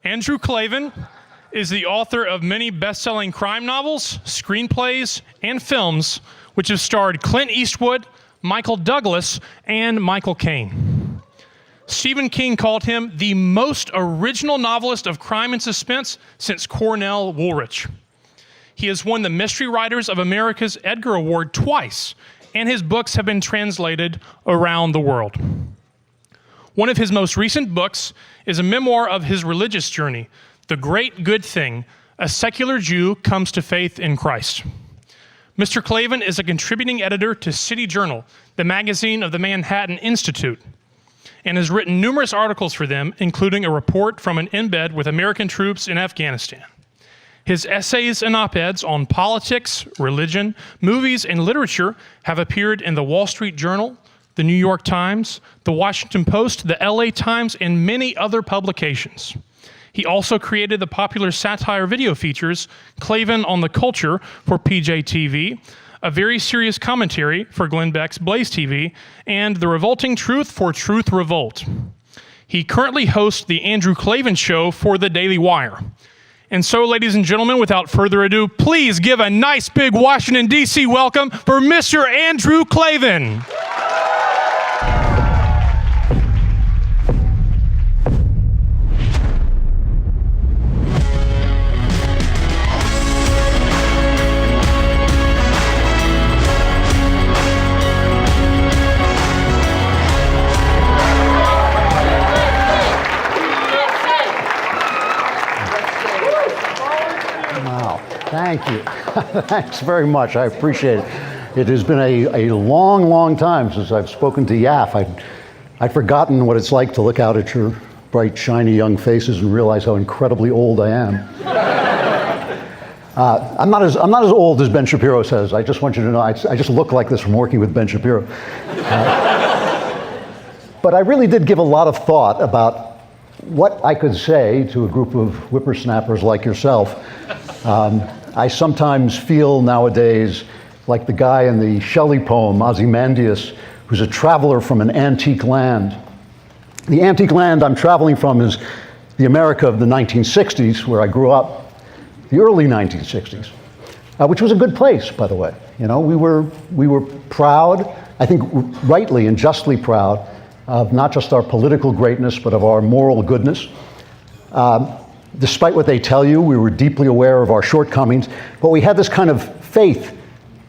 Andrew Klavan is the author of many best-selling crime novels, screenplays, and films, which have starred Clint Eastwood, Michael Douglas, and Michael Caine. Stephen King called him the most original novelist of crime and suspense since Cornell Woolrich. He has won the Mystery Writers of America's Edgar Award twice, and his books have been translated around the world. One of his most recent books is a memoir of his religious journey, The Great Good Thing: A Secular Jew Comes to Faith in Christ. Mr. Klavan is a contributing editor to City Journal, the magazine of the Manhattan Institute, and has written numerous articles for them, including a report from an embed with American troops in Afghanistan. His essays and op-eds on politics, religion, movies, and literature have appeared in the Wall Street Journal, the New York Times, the Washington Post, the LA Times, and many other publications. He also created the popular satire video features Klavan on the Culture for PJTV, a very serious commentary for Glenn Beck's Blaze TV, and The Revolting Truth for Truth Revolt. He currently hosts the Andrew Klavan Show for the Daily Wire. And so, ladies and gentlemen, without further ado, please give a nice big Washington, D.C. welcome for Mr. Andrew Klavan. Thank you. Thanks very much. I appreciate it. It has been a long, long time since I've spoken to YAF. I'd forgotten what it's like to look out at your bright, shiny young faces and realize how incredibly old I am. I'm not as old as Ben Shapiro says. I just want you to know I just look like this from working with Ben Shapiro. But I really did give a lot of thought about what I could say to a group of whippersnappers like yourself. I sometimes feel nowadays like the guy in the Shelley poem, Ozymandias, who's a traveler from an antique land. The antique land I'm traveling from is the America of the 1960s, where I grew up, the early 1960s, which was a good place, by the way. You know, we were proud, I think rightly and justly proud, of not just our political greatness, but of our moral goodness. Despite what they tell you, we were deeply aware of our shortcomings, but we had this kind of faith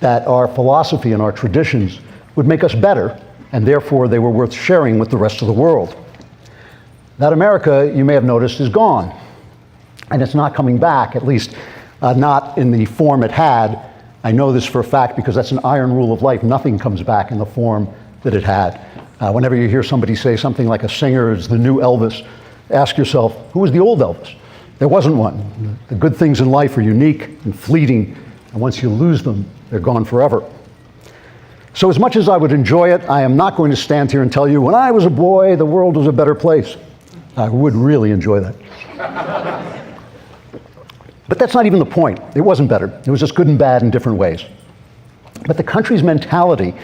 that our philosophy and our traditions would make us better, and therefore they were worth sharing with the rest of the world. That America, you may have noticed, is gone, and it's not coming back, at least not in the form it had. I know this for a fact because that's an iron rule of life. Nothing comes back in the form that it had. Whenever you hear somebody say something like a singer is the new Elvis, ask yourself, who was the old Elvis? There wasn't one. The good things in life are unique and fleeting, and once you lose them, they're gone forever. So as much as I would enjoy it, I am not going to stand here and tell you, when I was a boy, the world was a better place. I would really enjoy that. But that's not even the point. It wasn't better. It was just good and bad in different ways. But the country's mentality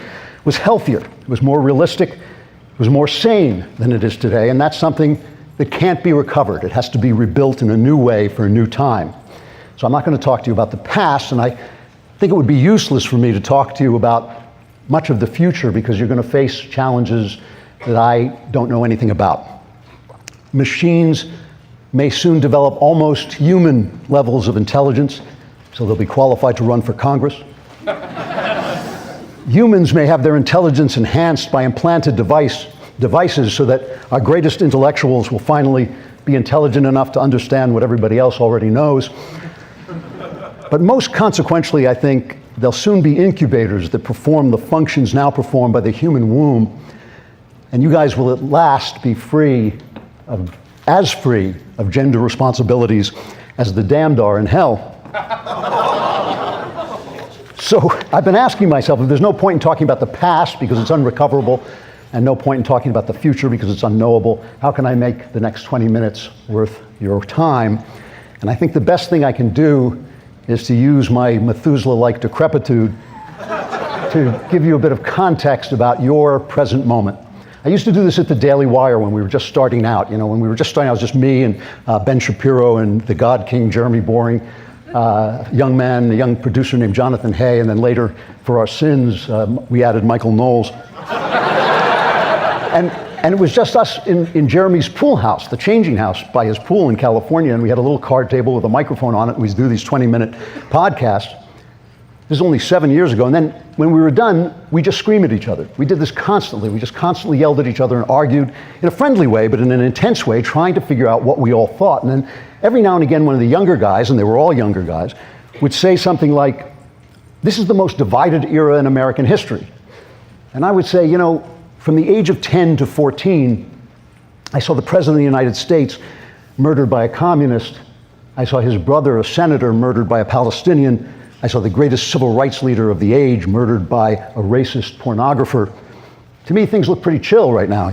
was healthier. It was more realistic. It was more sane than it is today, and that's something that can't be recovered. It has to be rebuilt in a new way for a new time. So I'm not going to talk to you about the past, and I think it would be useless for me to talk to you about much of the future because you're going to face challenges that I don't know anything about. Machines may soon develop almost human levels of intelligence, so they'll be qualified to run for Congress. Humans may have their intelligence enhanced by implanted devices so that our greatest intellectuals will finally be intelligent enough to understand what everybody else already knows. But most consequentially, I think there'll soon be incubators that perform the functions now performed by the human womb, and you guys will at last be as free of gender responsibilities as the damned are in hell. So I've been asking myself, if there's no point in talking about the past because it's unrecoverable, and no point in talking about the future because it's unknowable, how can I make the next 20 minutes worth your time? And I think the best thing I can do is to use my Methuselah-like decrepitude to give you a bit of context about your present moment. I used to do this at the Daily Wire when we were just starting out. When we were just starting out, it was just me and Ben Shapiro and the God King Jeremy Boring, a young producer named Jonathan Hay, and then later, for our sins, we added Michael Knowles. And it was just us in Jeremy's pool house, the changing house by his pool in California, and we had a little card table with a microphone on it. We do these 20-minute podcasts. This is only 7 years ago, and then when we were done, we just screamed at each other. We did this constantly. We just constantly yelled at each other and argued in a friendly way, but in an intense way, trying to figure out what we all thought. And then every now and again, one of the younger guys, and they were all younger guys, would say something like, "This is the most divided era in American history." And I would say, from the age of 10 to 14, I saw the President of the United States murdered by a communist. I saw his brother, a senator, murdered by a Palestinian. I saw the greatest civil rights leader of the age murdered by a racist pornographer. To me, things look pretty chill right now,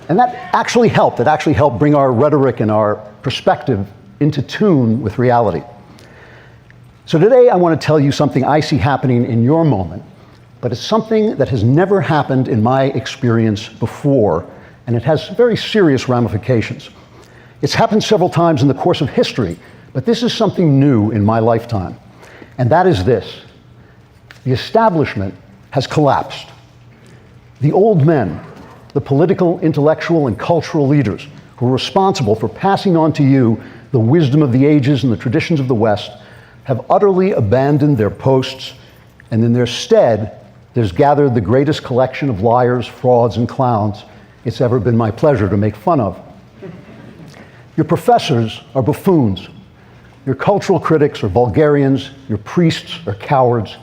And that actually helped. It actually helped bring our rhetoric and our perspective into tune with reality. So today I want to tell you something I see happening in your moment, but it's something that has never happened in my experience before, and it has very serious ramifications. It's happened several times in the course of history, but this is something new in my lifetime, and that is this. The establishment has collapsed. The old men, the political, intellectual, and cultural leaders who are responsible for passing on to you the wisdom of the ages and the traditions of the West, have utterly abandoned their posts, and in their stead, there's gathered the greatest collection of liars, frauds, and clowns it's ever been my pleasure to make fun of. Your professors are buffoons. Your cultural critics are vulgarians. Your priests are cowards.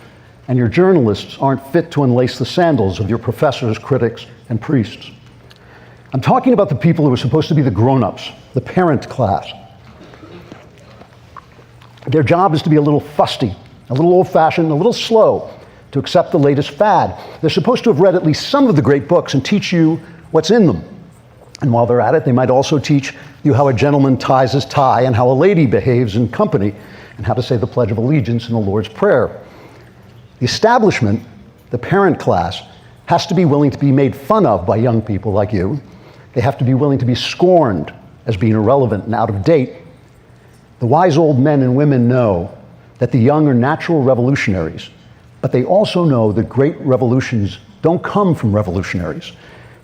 And your journalists aren't fit to unlace the sandals of your professors, critics, and priests. I'm talking about the people who are supposed to be the grown-ups, the parent class. Their job is to be a little fusty, a little old-fashioned, a little slow, to accept the latest fad. They're supposed to have read at least some of the great books and teach you what's in them. And while they're at it, they might also teach you how a gentleman ties his tie and how a lady behaves in company and how to say the Pledge of Allegiance in the Lord's Prayer. The establishment, the parent class, has to be willing to be made fun of by young people like you. They have to be willing to be scorned as being irrelevant and out of date. The wise old men and women know that the young are natural revolutionaries, but they also know that great revolutions don't come from revolutionaries.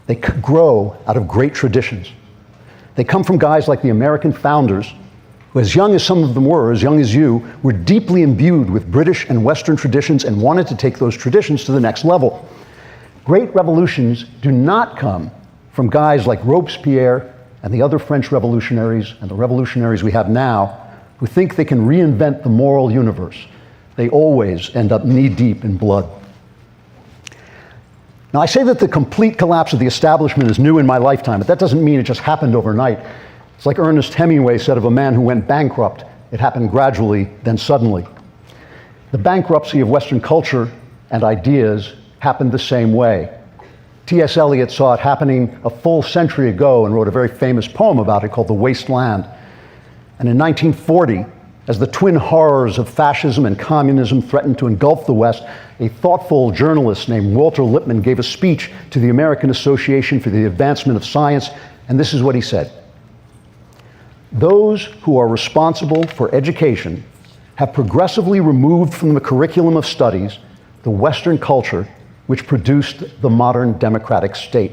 They grow out of great traditions. They come from guys like the American founders, who, as young as some of them were, as young as you, were deeply imbued with British and Western traditions and wanted to take those traditions to the next level. Great revolutions do not come from guys like Robespierre and the other French revolutionaries and the revolutionaries we have now, who think they can reinvent the moral universe. They always end up knee-deep in blood. Now, I say that the complete collapse of the establishment is new in my lifetime, but that doesn't mean it just happened overnight. It's like Ernest Hemingway said of a man who went bankrupt. It happened gradually, then suddenly. The bankruptcy of Western culture and ideas happened the same way. T.S. Eliot saw it happening a full century ago and wrote a very famous poem about it called The Waste Land. And in 1940, as the twin horrors of fascism and communism threatened to engulf the West, a thoughtful journalist named Walter Lippmann gave a speech to the American Association for the Advancement of Science, and this is what he said. Those who are responsible for education have progressively removed from the curriculum of studies the Western culture which produced the modern democratic state.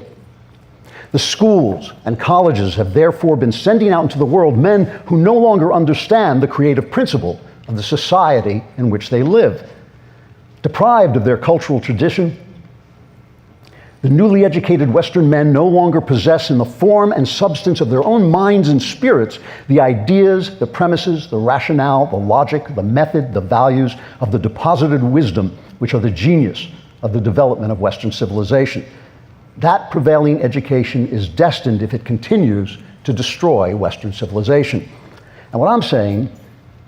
The schools and colleges have therefore been sending out into the world men who no longer understand the creative principle of the society in which they live. Deprived of their cultural tradition, the newly educated Western men no longer possess in the form and substance of their own minds and spirits the ideas, the premises, the rationale, the logic, the method, the values of the deposited wisdom which are the genius of the development of Western civilization. That prevailing education is destined, if it continues, to destroy Western civilization. And what I'm saying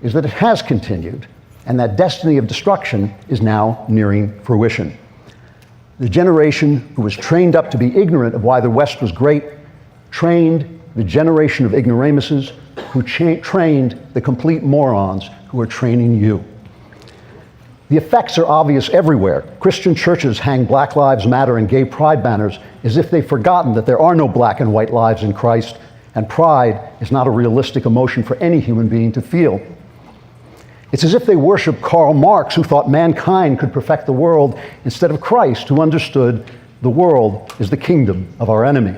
is that it has continued, and that destiny of destruction is now nearing fruition. The generation who was trained up to be ignorant of why the West was great trained the generation of ignoramuses who trained the complete morons who are training you. The effects are obvious everywhere. Christian churches hang Black Lives Matter and gay pride banners as if they've forgotten that there are no black and white lives in Christ, and pride is not a realistic emotion for any human being to feel. It's as if they worship Karl Marx, who thought mankind could perfect the world, instead of Christ, who understood the world is the kingdom of our enemy.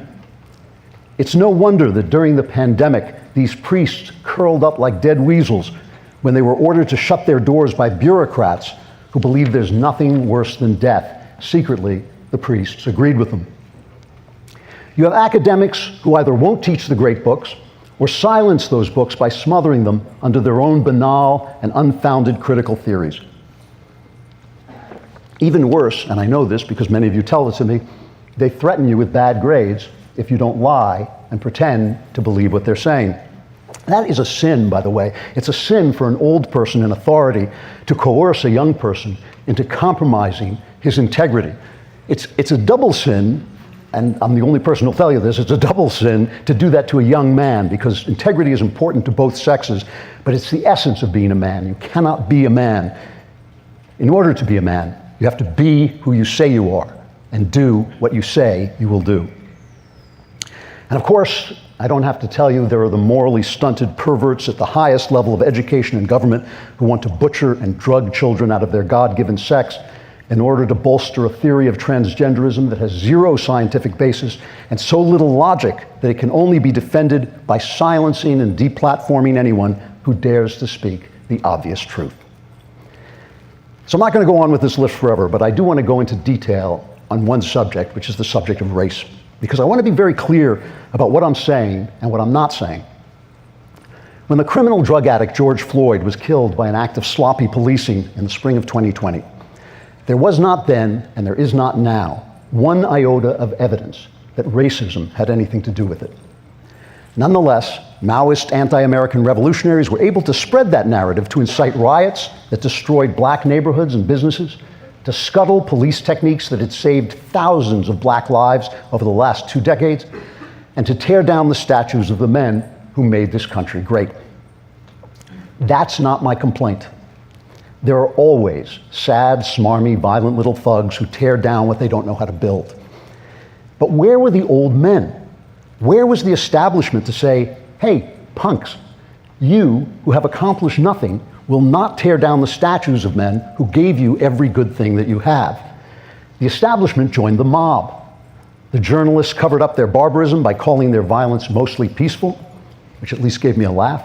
It's no wonder that during the pandemic, these priests curled up like dead weasels when they were ordered to shut their doors by bureaucrats who believe there's nothing worse than death. Secretly, the priests agreed with them. You have academics who either won't teach the great books or silence those books by smothering them under their own banal and unfounded critical theories. Even worse, and I know this because many of you tell it to me, they threaten you with bad grades if you don't lie and pretend to believe what they're saying. That is a sin, by the way. It's a sin for an old person in authority to coerce a young person into compromising his integrity. It's a double sin, and I'm the only person who'll tell you this, it's a double sin to do that to a young man, because integrity is important to both sexes, but it's the essence of being a man. You cannot be a man. In order to be a man, you have to be who you say you are and do what you say you will do. And of course, I don't have to tell you there are the morally stunted perverts at the highest level of education and government who want to butcher and drug children out of their God-given sex in order to bolster a theory of transgenderism that has zero scientific basis and so little logic that it can only be defended by silencing and deplatforming anyone who dares to speak the obvious truth. So I'm not going to go on with this list forever, but I do want to go into detail on one subject, which is the subject of race, because I want to be very clear about what I'm saying and what I'm not saying. When the criminal drug addict George Floyd was killed by an act of sloppy policing in the spring of 2020, there was not then, and there is not now, one iota of evidence that racism had anything to do with it. Nonetheless, Maoist anti-American revolutionaries were able to spread that narrative to incite riots that destroyed black neighborhoods and businesses, to scuttle police techniques that had saved thousands of black lives over the last 2 decades, and to tear down the statues of the men who made this country great. That's not my complaint. There are always sad, smarmy, violent little thugs who tear down what they don't know how to build. But where were the old men? Where was the establishment to say, hey, punks, you who have accomplished nothing will not tear down the statues of men who gave you every good thing that you have? The establishment joined the mob. The journalists covered up their barbarism by calling their violence mostly peaceful, which at least gave me a laugh.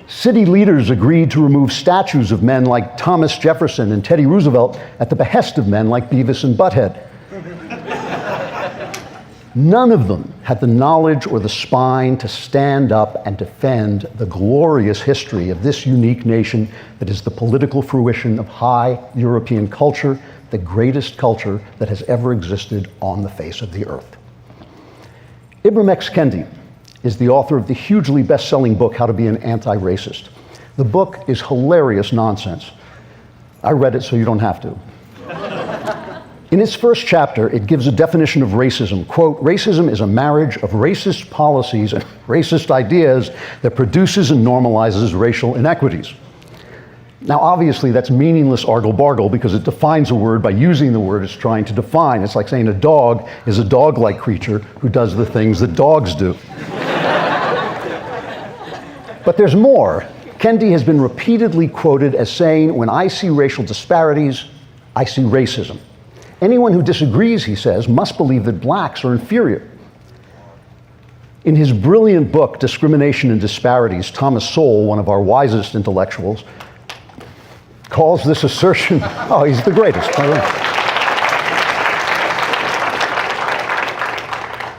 City leaders agreed to remove statues of men like Thomas Jefferson and Teddy Roosevelt at the behest of men like Beavis and Butthead. None of them had the knowledge or the spine to stand up and defend the glorious history of this unique nation that is the political fruition of high European culture, the greatest culture that has ever existed on the face of the earth. Ibram X. Kendi is the author of the hugely best-selling book, How to Be an Anti-Racist. The book is hilarious nonsense. I read it so you don't have to. In its first chapter, it gives a definition of racism. Quote, racism is a marriage of racist policies and racist ideas that produces and normalizes racial inequities. Now, obviously, that's meaningless argle-bargle because it defines a word by using the word it's trying to define. It's like saying a dog is a dog-like creature who does the things that dogs do. But there's more. Kendi has been repeatedly quoted as saying, when I see racial disparities, I see racism. Anyone who disagrees, he says, must believe that blacks are inferior. In his brilliant book, Discrimination and Disparities, Thomas Sowell, one of our wisest intellectuals, calls this assertion, oh, he's the greatest, by the way,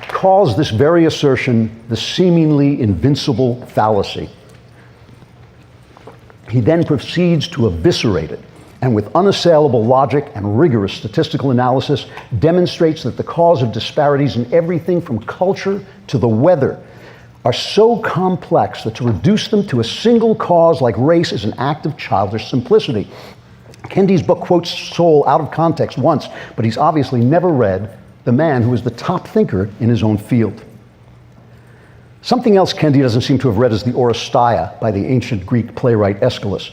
calls this very assertion the seemingly invincible fallacy. He then proceeds to eviscerate it, and with unassailable logic and rigorous statistical analysis, demonstrates that the cause of disparities in everything from culture to the weather are so complex that to reduce them to a single cause like race is an act of childish simplicity. Kendi's book quotes Sowell out of context once, but he's obviously never read the man who is the top thinker in his own field. Something else Kendi doesn't seem to have read is the Oresteia by the ancient Greek playwright Aeschylus.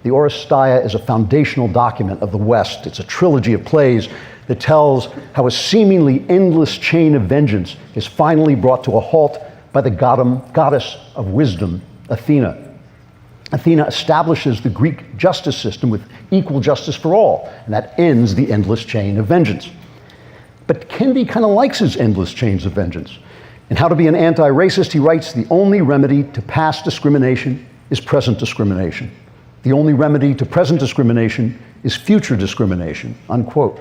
The Oresteia is a foundational document of the West. It's a trilogy of plays that tells how a seemingly endless chain of vengeance is finally brought to a halt by the goddess of wisdom, Athena. Athena establishes the Greek justice system with equal justice for all, and that ends the endless chain of vengeance. But Kendi kind of likes his endless chains of vengeance. In How to Be an Anti-Racist, he writes, "The only remedy to past discrimination is present discrimination. The only remedy to present discrimination is future discrimination," unquote.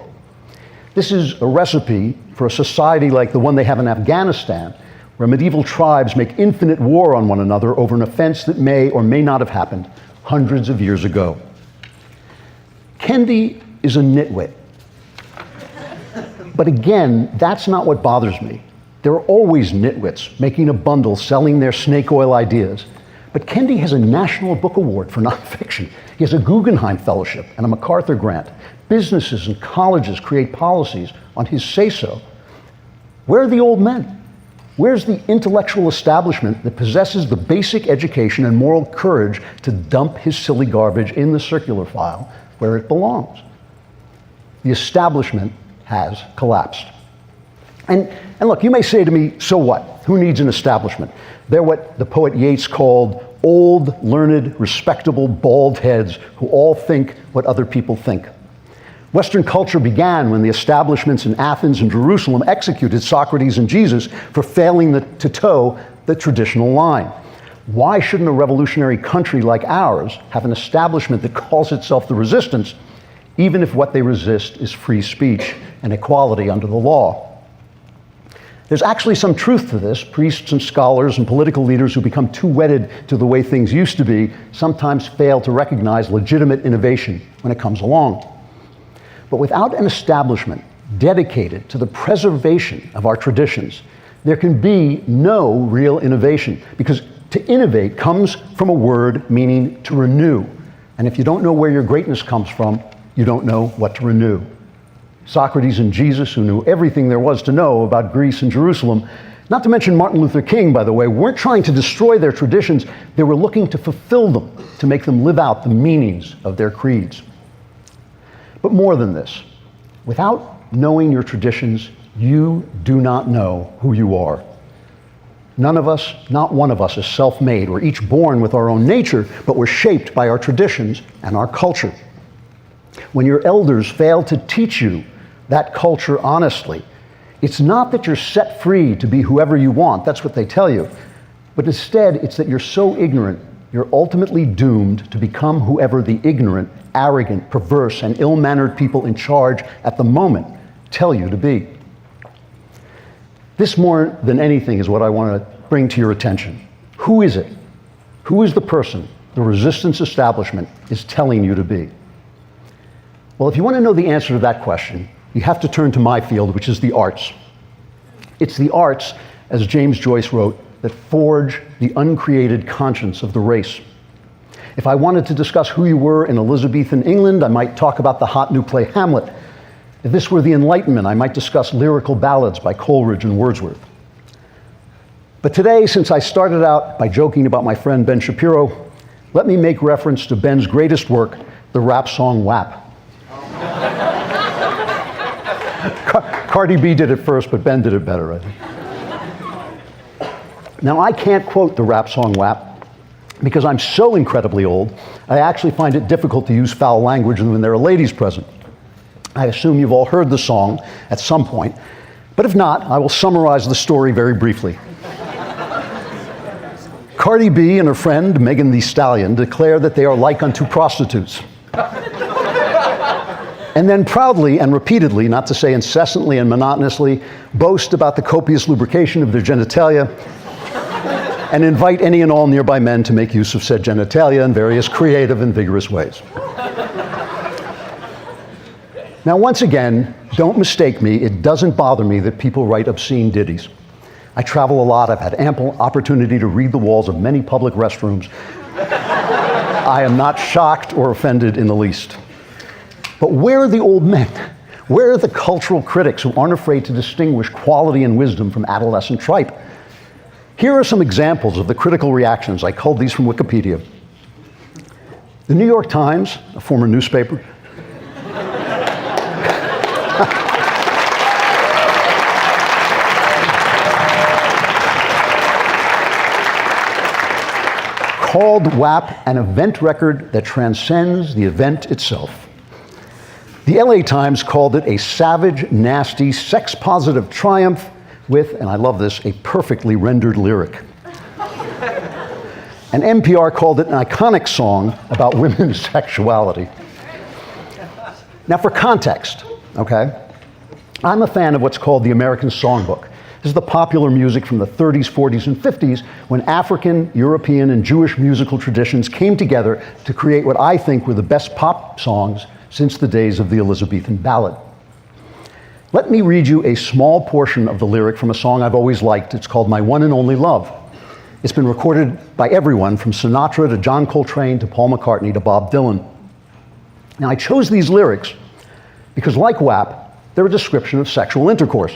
This is a recipe for a society like the one they have in Afghanistan, where medieval tribes make infinite war on one another over an offense that may or may not have happened hundreds of years ago. Kendi is a nitwit. But again, that's not what bothers me. There are always nitwits making a bundle selling their snake oil ideas. But Kendi has a National Book Award for nonfiction. He has a Guggenheim Fellowship and a MacArthur Grant. Businesses and colleges create policies on his say-so. Where are the old men? Where's the intellectual establishment that possesses the basic education and moral courage to dump his silly garbage in the circular file where it belongs? The establishment has collapsed. And look, you may say to me, so what? Who needs an establishment? They're what the poet Yeats called old, learned, respectable, bald heads who all think what other people think. Western culture began when the establishments in Athens and Jerusalem executed Socrates and Jesus for failing to toe the traditional line. Why shouldn't a revolutionary country like ours have an establishment that calls itself the resistance, even if what they resist is free speech and equality under the law? There's actually some truth to this. Priests and scholars and political leaders who become too wedded to the way things used to be sometimes fail to recognize legitimate innovation when it comes along. But without an establishment dedicated to the preservation of our traditions, there can be no real innovation, because to innovate comes from a word meaning to renew. And if you don't know where your greatness comes from, you don't know what to renew. Socrates and Jesus, who knew everything there was to know about Greece and Jerusalem, not to mention Martin Luther King, by the way, weren't trying to destroy their traditions. They were looking to fulfill them, to make them live out the meanings of their creeds. But more than this, without knowing your traditions, you do not know who you are. None of us, not one of us, is self-made. We're each born with our own nature, but we're shaped by our traditions and our culture. When your elders fail to teach you that culture honestly, it's not that you're set free to be whoever you want, that's what they tell you, but instead it's that you're so ignorant, you're ultimately doomed to become whoever the ignorant, arrogant, perverse, and ill-mannered people in charge at the moment tell you to be. This, more than anything, is what I want to bring to your attention. Who is it? Who is the person the resistance establishment is telling you to be? Well, if you want to know the answer to that question, you have to turn to my field, which is the arts. It's the arts, as James Joyce wrote, that forge the uncreated conscience of the race. If I wanted to discuss who you were in Elizabethan England, I might talk about the hot new play Hamlet. If this were the Enlightenment, I might discuss lyrical ballads by Coleridge and Wordsworth. But today, since I started out by joking about my friend Ben Shapiro, let me make reference to Ben's greatest work, the rap song WAP. Cardi B did it first, but Ben did it better, I think. Now, I can't quote the rap song WAP because I'm so incredibly old, I actually find it difficult to use foul language when there are ladies present. I assume you've all heard the song at some point, but if not, I will summarize the story very briefly. Cardi B and her friend, Megan Thee Stallion, declare that they are like unto prostitutes. And then proudly and repeatedly, not to say incessantly and monotonously, boast about the copious lubrication of their genitalia and invite any and all nearby men to make use of said genitalia in various creative and vigorous ways. Now, once again, don't mistake me, it doesn't bother me that people write obscene ditties. I travel a lot, I've had ample opportunity to read the walls of many public restrooms. I am not shocked or offended in the least. But where are the old men? Where are the cultural critics who aren't afraid to distinguish quality and wisdom from adolescent tripe? Here are some examples of the critical reactions. I culled these from Wikipedia. The New York Times, a former newspaper, called WAP an event record that transcends the event itself. The LA Times called it a savage, nasty, sex-positive triumph with, and I love this, a perfectly rendered lyric. And NPR called it an iconic song about women's sexuality. Now for context, okay? I'm a fan of what's called the American Songbook. This is the popular music from the 30s, 40s, and 50s when African, European, and Jewish musical traditions came together to create what I think were the best pop songs since the days of the Elizabethan ballad. Let me read you a small portion of the lyric from a song I've always liked. It's called My One and Only Love. It's been recorded by everyone from Sinatra to John Coltrane to Paul McCartney to Bob Dylan. Now I chose these lyrics because like WAP, they're a description of sexual intercourse.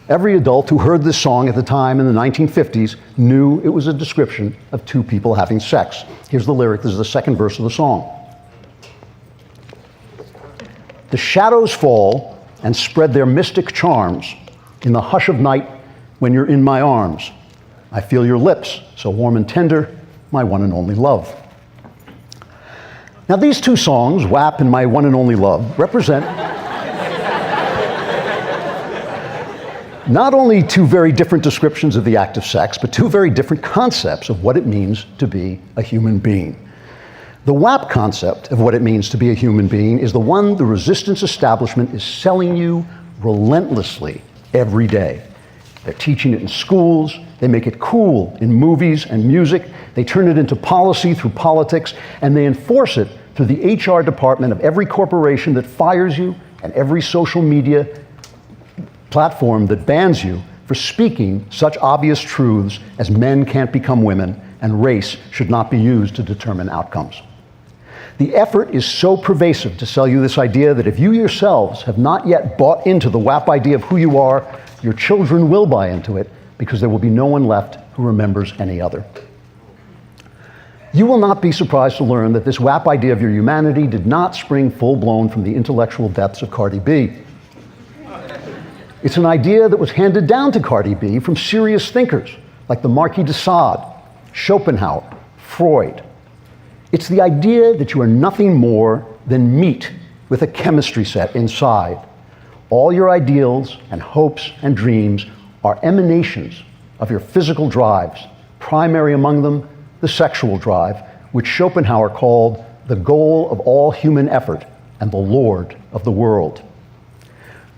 Every adult who heard this song at the time in the 1950s knew it was a description of two people having sex. Here's the lyric, this is the second verse of the song. The shadows fall and spread their mystic charms in the hush of night when you're in my arms. I feel your lips, so warm and tender, my one and only love. Now these two songs, WAP and My One and Only Love, represent not only two very different descriptions of the act of sex, but two very different concepts of what it means to be a human being. The WAP concept of what it means to be a human being is the one the resistance establishment is selling you relentlessly every day. They're teaching it in schools, they make it cool in movies and music, they turn it into policy through politics, and they enforce it through the HR department of every corporation that fires you and every social media platform that bans you for speaking such obvious truths as men can't become women and race should not be used to determine outcomes. The effort is so pervasive to sell you this idea that if you yourselves have not yet bought into the WAP idea of who you are, your children will buy into it because there will be no one left who remembers any other. You will not be surprised to learn that this WAP idea of your humanity did not spring full-blown from the intellectual depths of Cardi B. It's an idea that was handed down to Cardi B from serious thinkers like the Marquis de Sade, Schopenhauer, Freud. It's the idea that you are nothing more than meat with a chemistry set inside. All your ideals and hopes and dreams are emanations of your physical drives, primary among them the sexual drive, which Schopenhauer called the goal of all human effort and the lord of the world.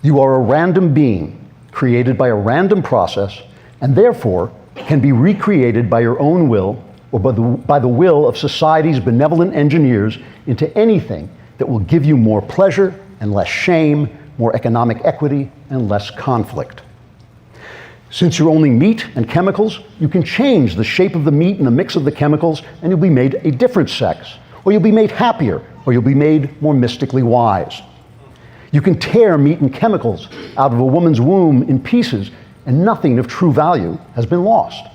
You are a random being created by a random process and therefore can be recreated by your own will or by the will of society's benevolent engineers into anything that will give you more pleasure and less shame, more economic equity and less conflict. Since you're only meat and chemicals, you can change the shape of the meat and the mix of the chemicals and you'll be made a different sex, or you'll be made happier, or you'll be made more mystically wise. You can tear meat and chemicals out of a woman's womb in pieces and nothing of true value has been lost.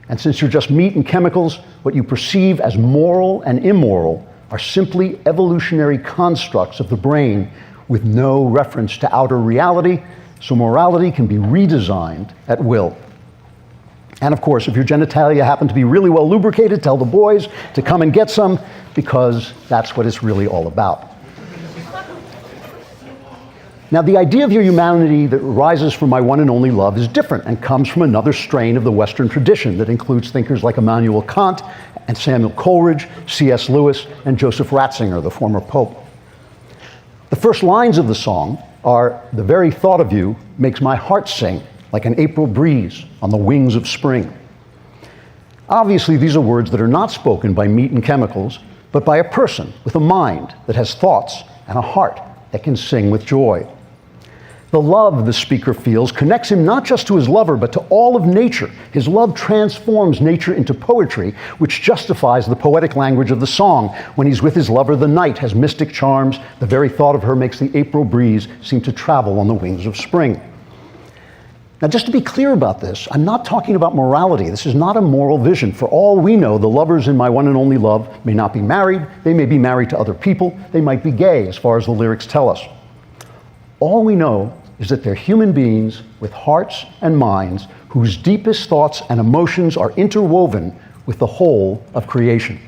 And since you're just meat and chemicals, what you perceive as moral and immoral are simply evolutionary constructs of the brain with no reference to outer reality, so morality can be redesigned at will. And of course, if your genitalia happen to be really well lubricated, tell the boys to come and get some, because that's what it's really all about. Now, the idea of your humanity that rises from my one and only love is different and comes from another strain of the Western tradition that includes thinkers like Immanuel Kant and Samuel Coleridge, C.S. Lewis, and Joseph Ratzinger, the former pope. The first lines of the song are, "The very thought of you makes my heart sing like an April breeze on the wings of spring." Obviously, these are words that are not spoken by meat and chemicals, but by a person with a mind that has thoughts and a heart that can sing with joy. The love the speaker feels connects him not just to his lover, but to all of nature. His love transforms nature into poetry, which justifies the poetic language of the song. When he's with his lover, the night has mystic charms. The very thought of her makes the April breeze seem to travel on the wings of spring. Now, just to be clear about this, I'm not talking about morality. This is not a moral vision. For all we know, the lovers in My One and Only Love may not be married. They may be married to other people. They might be gay, as far as the lyrics tell us. All we know is that they're human beings with hearts and minds whose deepest thoughts and emotions are interwoven with the whole of creation.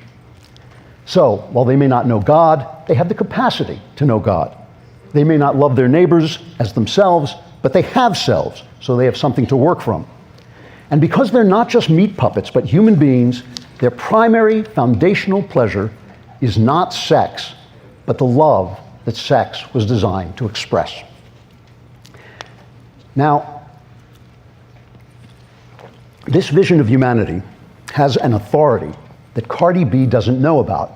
So, while they may not know God, they have the capacity to know God. They may not love their neighbors as themselves, but they have selves, so they have something to work from. And because they're not just meat puppets, but human beings, their primary foundational pleasure is not sex, but the love that sex was designed to express. Now, this vision of humanity has an authority that Cardi B doesn't know about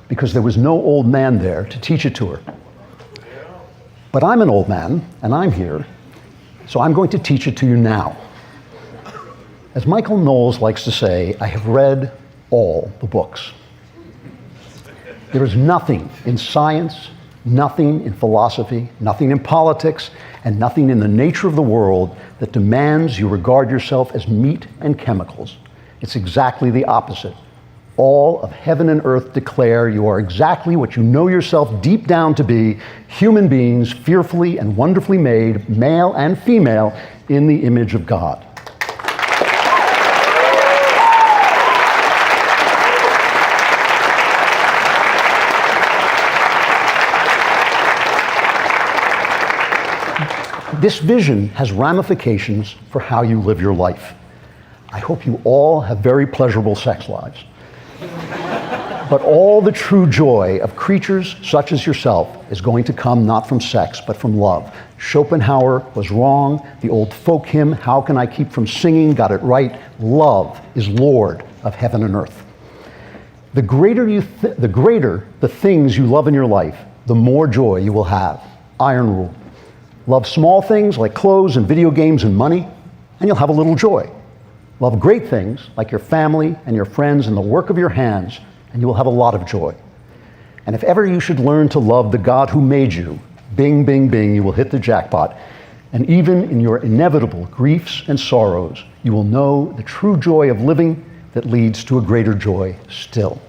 because there was no old man there to teach it to her. But I'm an old man, and I'm here, so I'm going to teach it to you now. As Michael Knowles likes to say, I have read all the books. There is nothing in science, nothing in philosophy, nothing in politics, and nothing in the nature of the world that demands you regard yourself as meat and chemicals. It's exactly the opposite. All of heaven and earth declare you are exactly what you know yourself deep down to be, human beings fearfully and wonderfully made, male and female, in the image of God. This vision has ramifications for how you live your life. I hope you all have very pleasurable sex lives. But all the true joy of creatures such as yourself is going to come not from sex, but from love. Schopenhauer was wrong. The old folk hymn, How Can I Keep From Singing, got it right. Love is Lord of heaven and earth. The greater the things you love in your life, the more joy you will have. Iron rule. Love small things like clothes and video games and money, and you'll have a little joy. Love great things like your family and your friends and the work of your hands, and you will have a lot of joy. And if ever you should learn to love the God who made you, bing, bing, bing, you will hit the jackpot. And even in your inevitable griefs and sorrows, you will know the true joy of living that leads to a greater joy still.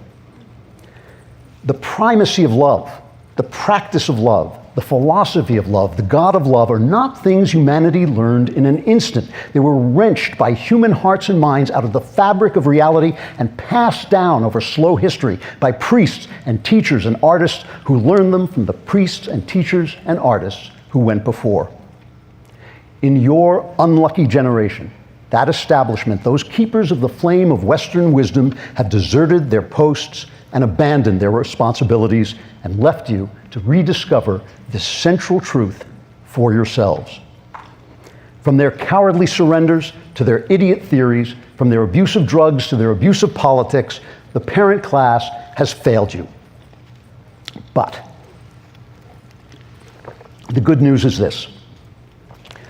The primacy of love, the practice of love, the philosophy of love, the God of love are not things humanity learned in an instant. They were wrenched by human hearts and minds out of the fabric of reality and passed down over slow history by priests and teachers and artists who learned them from the priests and teachers and artists who went before. In your unlucky generation, that establishment, those keepers of the flame of Western wisdom, have deserted their posts and abandoned their responsibilities and left you to rediscover this central truth for yourselves. From their cowardly surrenders to their idiot theories, from their abuse of drugs to their abuse of politics, the parent class has failed you. But the good news is this.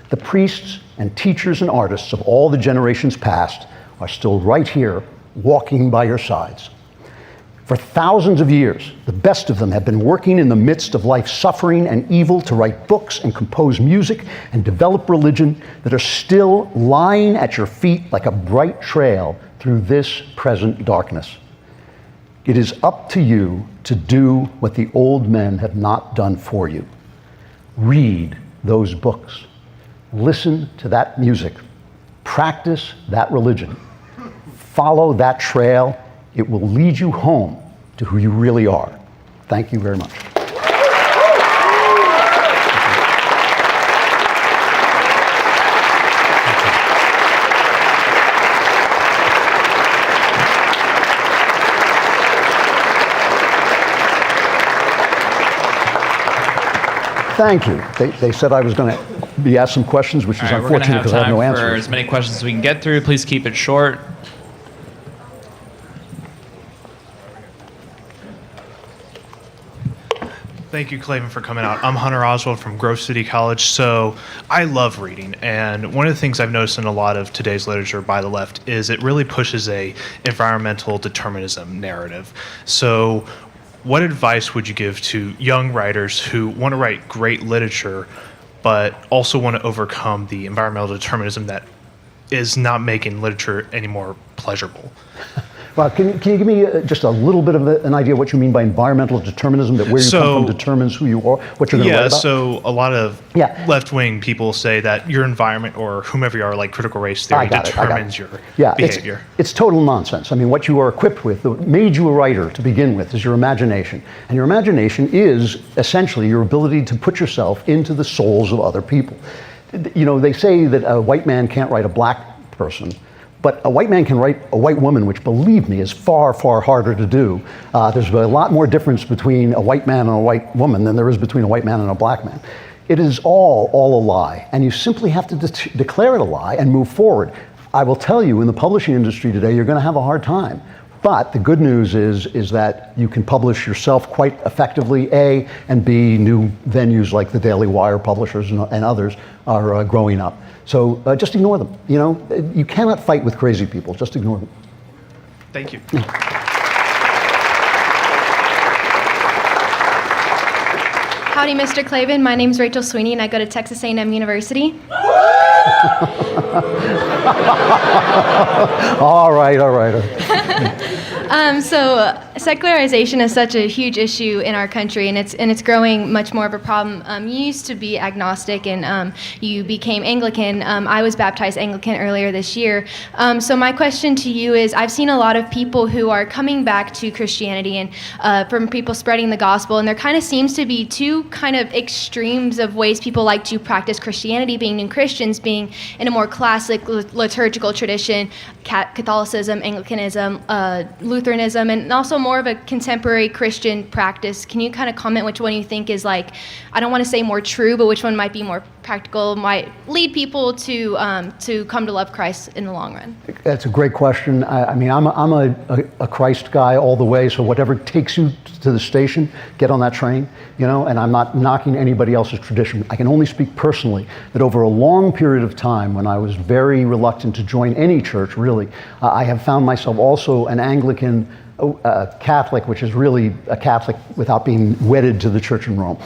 The priests and teachers and artists of all the generations past are still right here, walking by your sides. For thousands of years, the best of them have been working in the midst of life's suffering and evil to write books and compose music and develop religion that are still lying at your feet like a bright trail through this present darkness. It is up to you to do what the old men have not done for you. Read those books. Listen to that music. Practice that religion. Follow that trail. It will lead you home to who you really are. Thank you very much. Thank you. They said I was going to be asked some questions, which is unfortunate because I have no answers. For as many questions as we can get through. Please keep it short. Thank you, Klavan, for coming out. I'm Hunter Oswald from Grove City College. So I love reading, and one of the things I've noticed in a lot of today's literature by the left is it really pushes a environmental determinism narrative. So what advice would you give to young writers who want to write great literature, but also want to overcome the environmental determinism that is not making literature any more pleasurable. Well, can you give me just a little bit of an idea of what you mean by environmental determinism, that where you come from determines who you are, what you're going to write about? So a lot of left-wing people say that your environment or whomever you are, like critical race theory, determines your behavior. It's total nonsense. I mean, what you are equipped with, that made you a writer to begin with, is your imagination. And your imagination is essentially your ability to put yourself into the souls of other people. You know, they say that a white man can't write a black person, but a white man can write a white woman, which, believe me, is far, far harder to do. There's a lot more difference between a white man and a white woman than there is between a white man and a black man. It is all a lie, and you simply have to declare it a lie and move forward. I will tell you, in the publishing industry today, you're going to have a hard time. But the good news is that you can publish yourself quite effectively, A, and B, new venues like the Daily Wire publishers and others are growing up. So just ignore them. You know, you cannot fight with crazy people. Just ignore them. Thank you. Howdy, Mr. Klavan. My name's Rachel Sweeney, and I go to Texas A&M University. All right. So secularization is such a huge issue in our country, and it's growing much more of a problem. You used to be agnostic, and you became Anglican. I was baptized Anglican earlier this year. So my question to you is, I've seen a lot of people who are coming back to Christianity, and from people spreading the gospel, and there kind of seems to be two kind of extremes of ways people like to practice Christianity, being new Christians, being in a more classic liturgical tradition, Catholicism, Anglicanism, Lutheranism, and also more of a contemporary Christian practice. Can you kind of comment which one you think is, like, I don't want to say more true, but which one might be more practical, might lead people to come to love Christ in the long run? That's a great question. I mean, I'm a Christ guy all the way, so whatever takes you to the station, get on that train, you know, and I'm not knocking anybody else's tradition. I can only speak personally that over a long period of time, when I was very reluctant to join any church, really, I have found myself also an Anglican Catholic, which is really a Catholic without being wedded to the Church in Rome.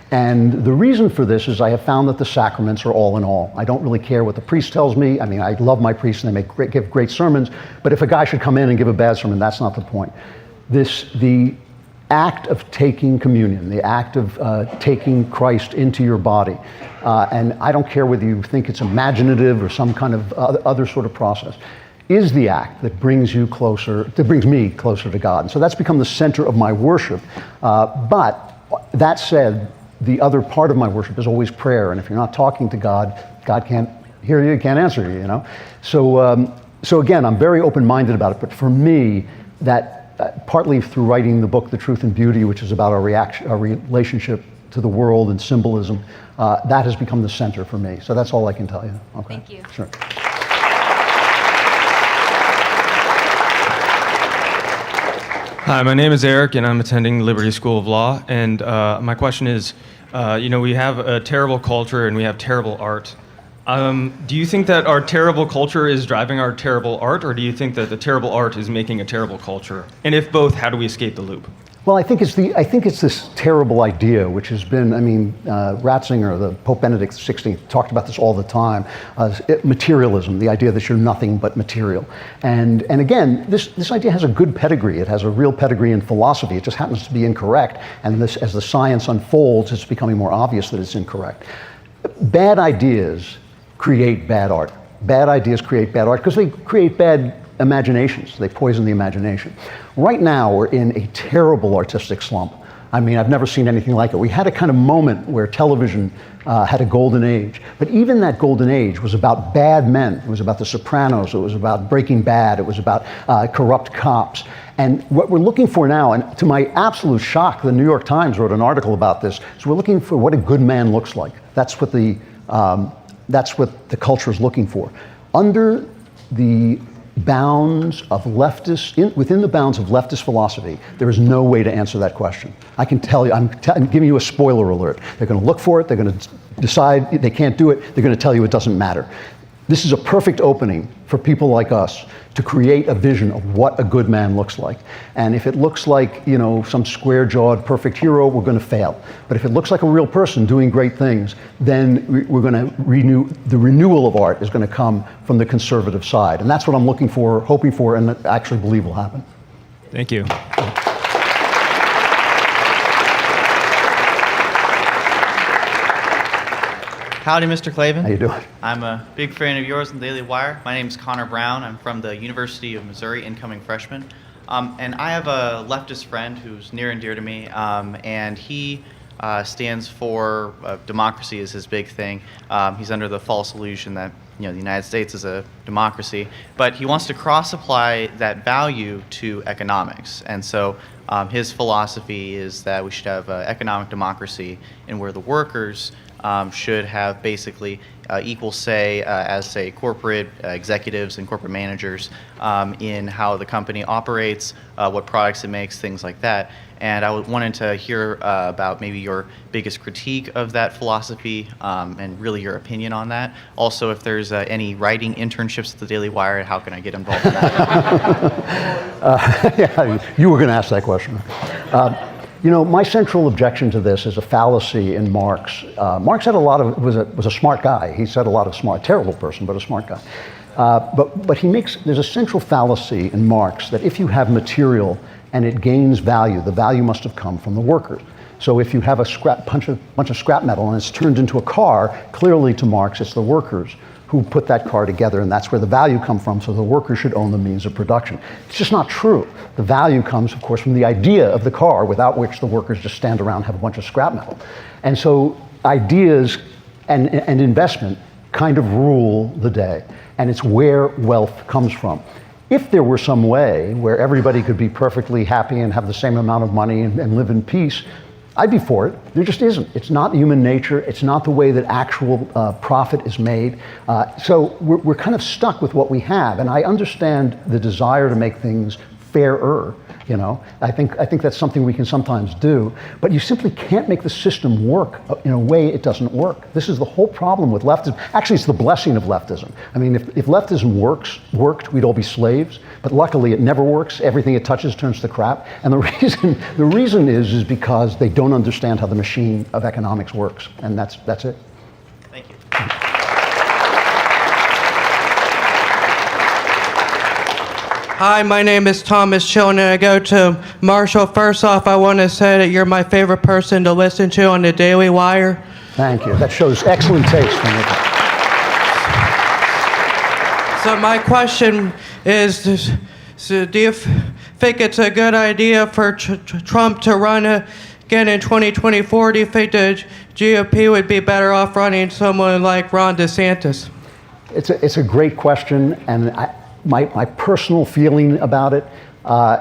And the reason for this is I have found that the sacraments are all in all. I don't really care what the priest tells me. I mean, I love my priests and they give great sermons, but if a guy should come in and give a bad sermon, that's not the point. The act of taking communion, the act of taking Christ into your body, and I don't care whether you think it's imaginative or some kind of other sort of process, is the act that brings me closer to God. And so that's become the center of my worship. But that said, the other part of my worship is always prayer. And if you're not talking to God, God can't hear you, can't answer you, you know? So again, I'm very open-minded about it. But for me, that partly through writing the book, The Truth and Beauty, which is about our relationship to the world and symbolism, that has become the center for me. So that's all I can tell you. Okay? Thank you. Sure. Hi, my name is Eric, and I'm attending Liberty School of Law. And my question is, we have a terrible culture and we have terrible art. Do you think that our terrible culture is driving our terrible art, or do you think that the terrible art is making a terrible culture? And if both, how do we escape the loop? Well, I think it's this terrible idea, which has been, I mean, Ratzinger, the Pope Benedict XVI, talked about this all the time, materialism, the idea that you're nothing but material. And again, this idea has a good pedigree. It has a real pedigree in philosophy. It just happens to be incorrect. And this, as the science unfolds, it's becoming more obvious that it's incorrect. Bad ideas create bad art. Bad ideas create bad art because they create bad imaginations. They poison the imagination. Right now, we're in a terrible artistic slump. I mean, I've never seen anything like it. We had a kind of moment where television had a golden age, but even that golden age was about bad men. It was about The Sopranos. It was about Breaking Bad. It was about corrupt cops. And what we're looking for now, and to my absolute shock, the New York Times wrote an article about this, so we're looking for what a good man looks like. That's what the culture is looking for. Under the bounds of within the bounds of leftist philosophy, there is no way to answer that question. I can tell you, I'm giving you a spoiler alert. They're going to look for it, they're going to decide they can't do it, they're going to tell you it doesn't matter. This is a perfect opening for people like us to create a vision of what a good man looks like. And if it looks like, you know, some square-jawed perfect hero, we're going to fail. But if it looks like a real person doing great things, then we're going to the renewal of art is going to come from the conservative side. And that's what I'm looking for, hoping for, and actually believe will happen. Thank you. Howdy, Mr. Klavan. How you doing? I'm a big fan of yours on the Daily Wire. My name is Connor Brown. I'm from the University of Missouri, incoming freshman. And I have a leftist friend who's near and dear to me, and he stands for democracy is his big thing. He's under the false illusion that the United States is a democracy, but he wants to cross-apply that value to economics. And so his philosophy is that we should have economic democracy, and where the workers should have basically equal say as, say, corporate executives and corporate managers in how the company operates, what products it makes, things like that. And I wanted to hear about maybe your biggest critique of that philosophy and really your opinion on that. Also, if there's any writing internships at the Daily Wire, how can I get involved in that? Yeah, you were going to ask that question. You know, my central objection to this is a fallacy in Marx. Marx had was a smart guy. He said a lot of smart, terrible person, but a smart guy. But there's a central fallacy in Marx that if you have material and it gains value, the value must have come from the workers. So if you have a bunch of scrap metal and it's turned into a car, clearly to Marx it's the workers who put that car together, and that's where the value comes from, so the workers should own the means of production. It's just not true. The value comes, of course, from the idea of the car, without which the workers just stand around and have a bunch of scrap metal. And so ideas and investment kind of rule the day, and it's where wealth comes from. If there were some way where everybody could be perfectly happy and have the same amount of money and live in peace, I'd be for it. There just isn't. It's not human nature. It's not the way that actual profit is made. So we're kind of stuck with what we have. And I understand the desire to make things fairer. You know, I think that's something we can sometimes do. But you simply can't make the system work in a way it doesn't work. This is the whole problem with leftism. Actually, it's the blessing of leftism. I mean, if leftism worked, we'd all be slaves. But luckily, it never works. Everything it touches turns to crap. And the reason is because they don't understand how the machine of economics works. And that's it. Thank you. Hi, my name is Thomas Chilton, and I go to Marshall. First off, I want to say that you're my favorite person to listen to on the Daily Wire. Thank you. That shows excellent taste from you. So my question is, do you think it's a good idea for Trump to run again in 2024? Do you think the GOP would be better off running someone like Ron DeSantis? It's a great question, and my personal feeling about it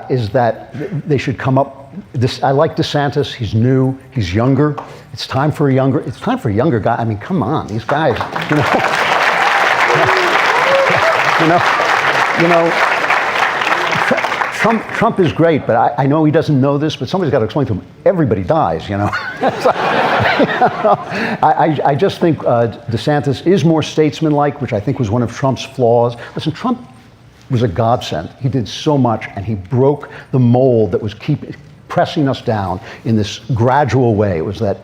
is that they should come up. I like DeSantis. He's new. He's younger. It's time for a younger guy. I mean, come on, these guys. Trump is great, but I know he doesn't know this. But somebody's got to explain to him. Everybody dies, you know. I just think DeSantis is more statesmanlike, which I think was one of Trump's flaws. Listen, Trump was a godsend. He did so much, and he broke the mold that was pressing us down in this gradual way. It was that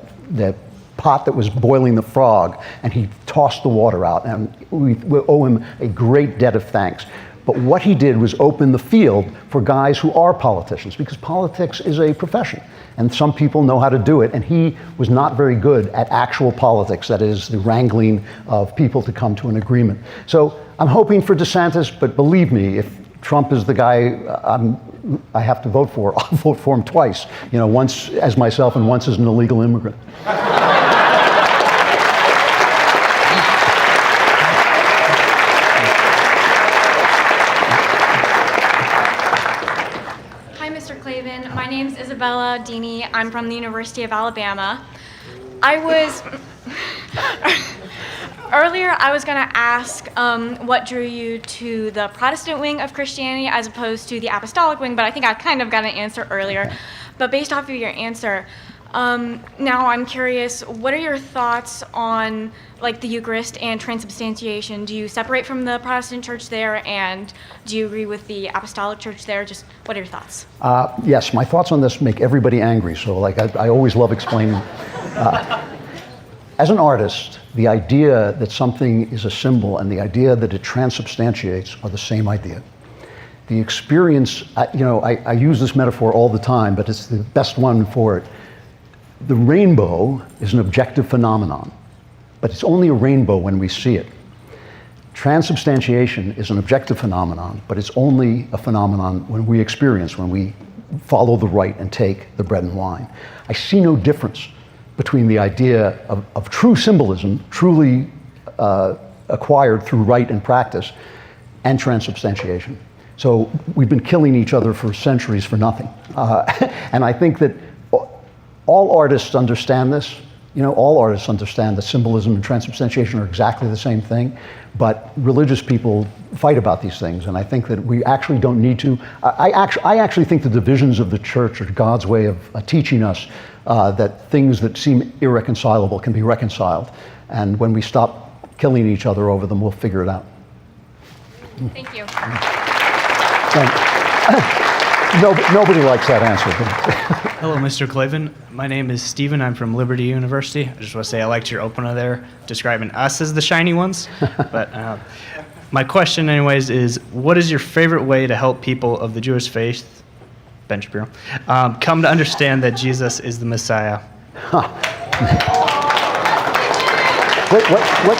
pot that was boiling the frog, and he tossed the water out, and we owe him a great debt of thanks. But what he did was open the field for guys who are politicians, because politics is a profession, and some people know how to do it, and he was not very good at actual politics, that is, the wrangling of people to come to an agreement. So I'm hoping for DeSantis, but believe me, if Trump is the guy I have to vote for, I'll vote for him twice, once as myself and once as an illegal immigrant. My name's Isabella Dini. I'm from the University of Alabama. Earlier I was going to ask what drew you to the Protestant wing of Christianity as opposed to the apostolic wing, but I think I kind of got an answer earlier. But based off of your answer, Now I'm curious, what are your thoughts on like the Eucharist and transubstantiation? Do you separate from the Protestant church there, and do you agree with the Apostolic Church there? Just what are your thoughts? Yes, my thoughts on this make everybody angry, so like I always love explaining. As an artist, the idea that something is a symbol and the idea that it transubstantiates are the same idea. The experience, I use this metaphor all the time, but it's the best one for it. The rainbow is an objective phenomenon, but it's only a rainbow when we see it. Transubstantiation is an objective phenomenon, but it's only a phenomenon when we experience, when we follow the rite and take the bread and wine. I see no difference between the idea of true symbolism, truly acquired through rite and practice, and transubstantiation. So we've been killing each other for centuries for nothing. And I think that all artists understand this. All artists understand that symbolism and transubstantiation are exactly the same thing, but religious people fight about these things, and I think that we actually don't need to. I actually think the divisions of the church are God's way of teaching us that things that seem irreconcilable can be reconciled, and when we stop killing each other over them, we'll figure it out. Thank you. Nobody likes that answer. Hello, Mr. Klavan. My name is Steven. I'm from Liberty University. I just want to say I liked your opener there, describing us as the shiny ones. But my question, anyways, is what is your favorite way to help people of the Jewish faith, Ben Shapiro, come to understand that Jesus is the Messiah? Wait, what?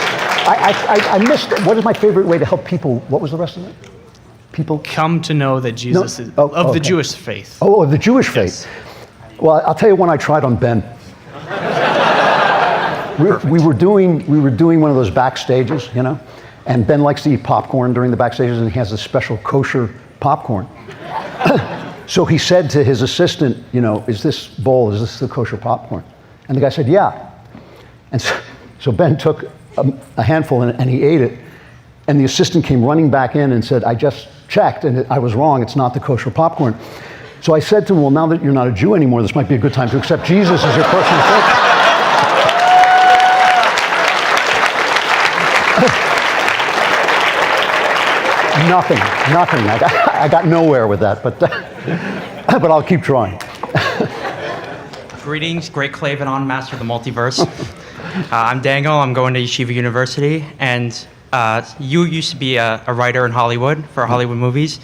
I missed. What is my favorite way to help people? What was the rest of it? People come to know that Jesus is of the Jewish faith. Oh, the Jewish faith. Yes. Well, I'll tell you one I tried on Ben. we were doing one of those backstages, and Ben likes to eat popcorn during the backstages, and he has a special kosher popcorn. So he said to his assistant, is this the kosher popcorn? And the guy said, yeah. And so Ben took a handful and he ate it. And the assistant came running back in and said, I just checked and I was wrong, it's not the kosher popcorn. So I said to him, well, now that you're not a Jew anymore, this might be a good time to accept Jesus as your personal savior. Nothing. I got nowhere with that, but I'll keep trying. Greetings, Great Klavan on Master of the Multiverse. I'm Dango, I'm going to Yeshiva University, and you used to be a writer in Hollywood for Hollywood movies.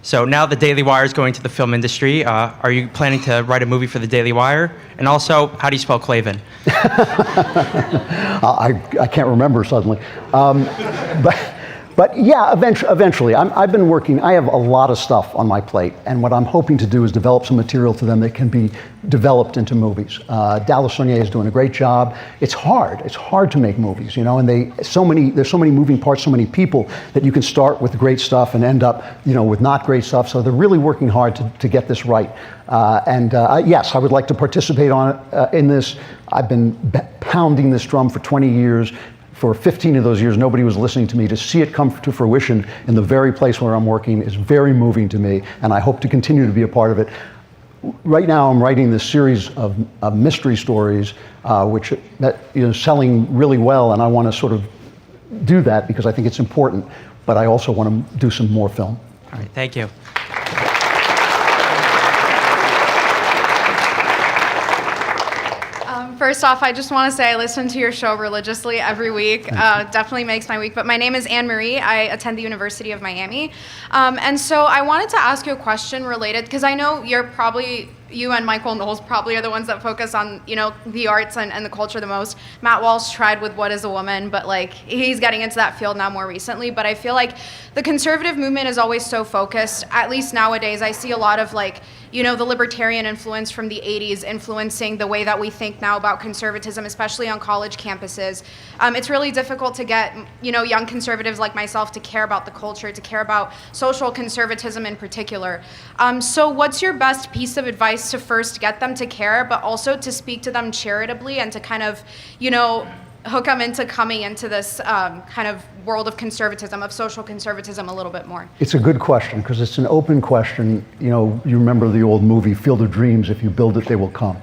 So now the Daily Wire is going to the film industry. Are you planning to write a movie for the Daily Wire? And also, how do you spell Klavan? I can't remember suddenly. But yeah, eventually. I've been working, I have a lot of stuff on my plate, and what I'm hoping to do is develop some material to them that can be developed into movies. Dallas Saunier is doing a great job. It's hard to make movies, and there's so many moving parts, so many people that you can start with great stuff and end up, with not great stuff. So they're really working hard to get this right. Yes, I would like to participate in this. I've been pounding this drum for 20 years. For 15 of those years, nobody was listening to me. To see it come to fruition in the very place where I'm working is very moving to me, and I hope to continue to be a part of it. Right now, I'm writing this series of mystery stories, which selling really well, and I want to sort of do that because I think it's important, but I also want to do some more film. All right, thank you. First off, I just want to say I listen to your show religiously every week. Definitely makes my week. But my name is Anne Marie. I attend the University of Miami. And so I wanted to ask you a question related, because I know you and Michael Knowles probably are the ones that focus on, the arts and the culture the most. Matt Walsh tried with What is a Woman, but he's getting into that field now more recently. But I feel like the conservative movement is always so focused, at least nowadays. I see a lot of the libertarian influence from the 80s influencing the way that we think now about conservatism, especially on college campuses. It's really difficult to get, young conservatives like myself to care about the culture, to care about social conservatism in particular. So what's your best piece of advice to first get them to care, but also to speak to them charitably and to kind of, hook them into coming into this kind of world of conservatism, of social conservatism a little bit more? It's a good question because it's an open question. You remember the old movie Field of Dreams, if you build it, they will come.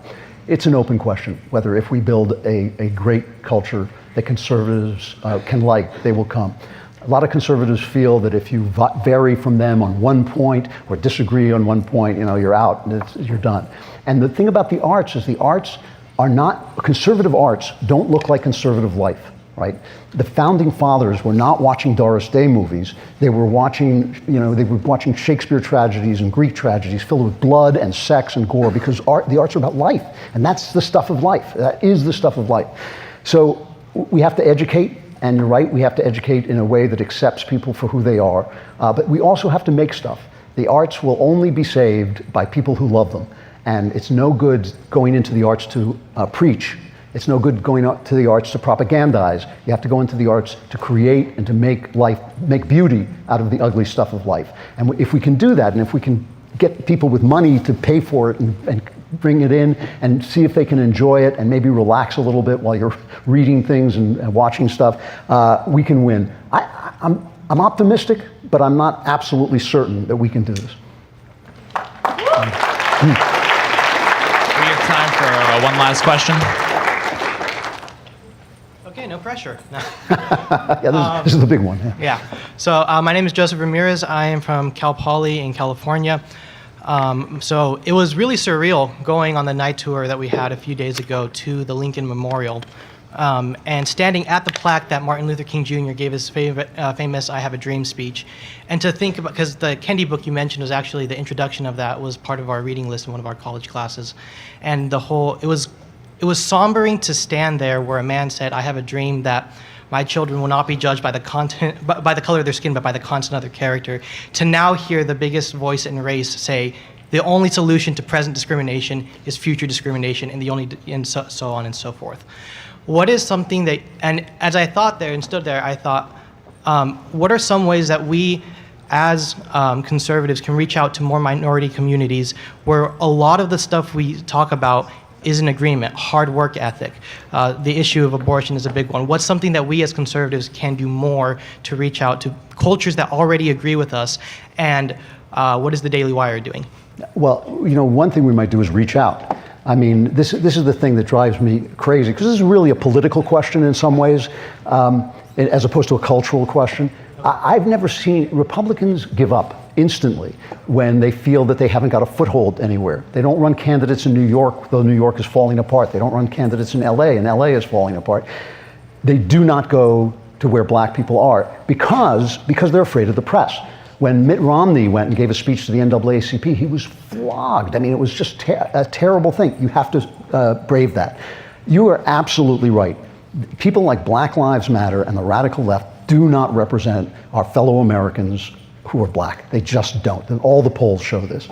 it's an open question whether if we build a great culture that conservatives can like, they will come. A lot of conservatives feel that if you vary from them on one point or disagree on one point, you're out and you're done. And the thing about the arts is the arts are not, conservative arts don't look like conservative life, right? The founding fathers were not watching Doris Day movies. They were watching, Shakespeare tragedies and Greek tragedies filled with blood and sex and gore, because the arts are about life, and that's the stuff of life. That is the stuff of life. So we have to educate. And you're right, we have to educate in a way that accepts people for who they are. But we also have to make stuff. The arts will only be saved by people who love them. And it's no good going into the arts to preach. It's no good going out to the arts to propagandize. You have to go into the arts to create and to make beauty out of the ugly stuff of life. And if we can do that, and if we can get people with money to pay for it and bring it in and see if they can enjoy it and maybe relax a little bit while you're reading things and watching stuff, we can win. I'm optimistic, but I'm not absolutely certain that we can do this. We have time for one last question. Okay, no pressure. No. Yeah, this is the big one. Yeah. So my name is Joseph Ramirez. I am from Cal Poly in California. So it was really surreal going on the night tour that we had a few days ago to the Lincoln Memorial, and standing at the plaque that Martin Luther King Jr. gave his famous "I Have a Dream" speech, and to think about, because the Kendi book you mentioned was actually the introduction of that, was part of our reading list in one of our college classes, and it was sombering to stand there where a man said, "I have a dream that my children will not be judged by the content, by the color of their skin, but by the content of their character," to now hear the biggest voice in race say, the only solution to present discrimination is future discrimination, and so on and so forth. What is something that, and as I thought there and stood there, I thought, what are some ways that we as conservatives can reach out to more minority communities where a lot of the stuff we talk about is an agreement, hard work ethic. The issue of abortion is a big one. What's something that we as conservatives can do more to reach out to cultures that already agree with us, and what is the Daily Wire doing? Well, one thing we might do is reach out. I mean, this is the thing that drives me crazy, because this is really a political question in some ways, as opposed to a cultural question. I've never seen Republicans give up instantly when they feel that they haven't got a foothold anywhere. They don't run candidates in New York, though New York is falling apart. They don't run candidates in LA, and LA is falling apart. They do not go to where black people are because they're afraid of the press. When Mitt Romney went and gave a speech to the NAACP, he was flogged. I mean, it was just a terrible thing. You have to brave that. You are absolutely right. People like Black Lives Matter and the radical left do not represent our fellow Americans who are black. They just don't. And all the polls show this.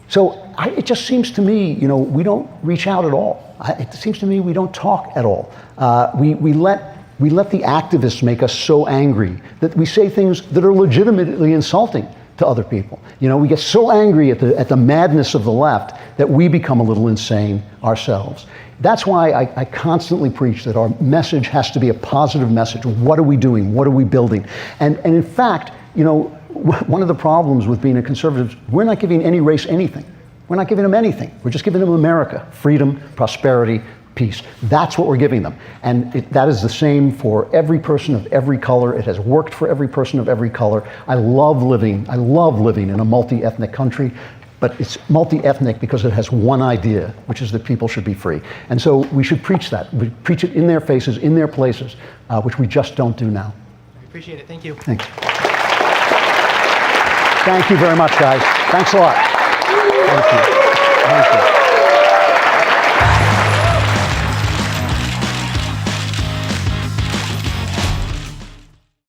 So it just seems to me, we don't reach out at all. It seems to me we don't talk at all. We let the activists make us so angry that we say things that are legitimately insulting to other people. We get so angry at the madness of the left that we become a little insane ourselves. That's why I constantly preach that our message has to be a positive message. What are we doing? What are we building? And in fact, one of the problems with being a conservative, we're not giving any race anything. We're not giving them anything. We're just giving them America, freedom, prosperity, peace. That's what we're giving them. And that is the same for every person of every color. It has worked for every person of every color. I love living in a multi-ethnic country, but it's multi-ethnic because it has one idea, which is that people should be free. And so we should preach that. We preach it in their faces, in their places, which we just don't do now. I appreciate it. Thank you. Thanks. Thank you very much, guys. Thanks a lot. Thank you. Thank you.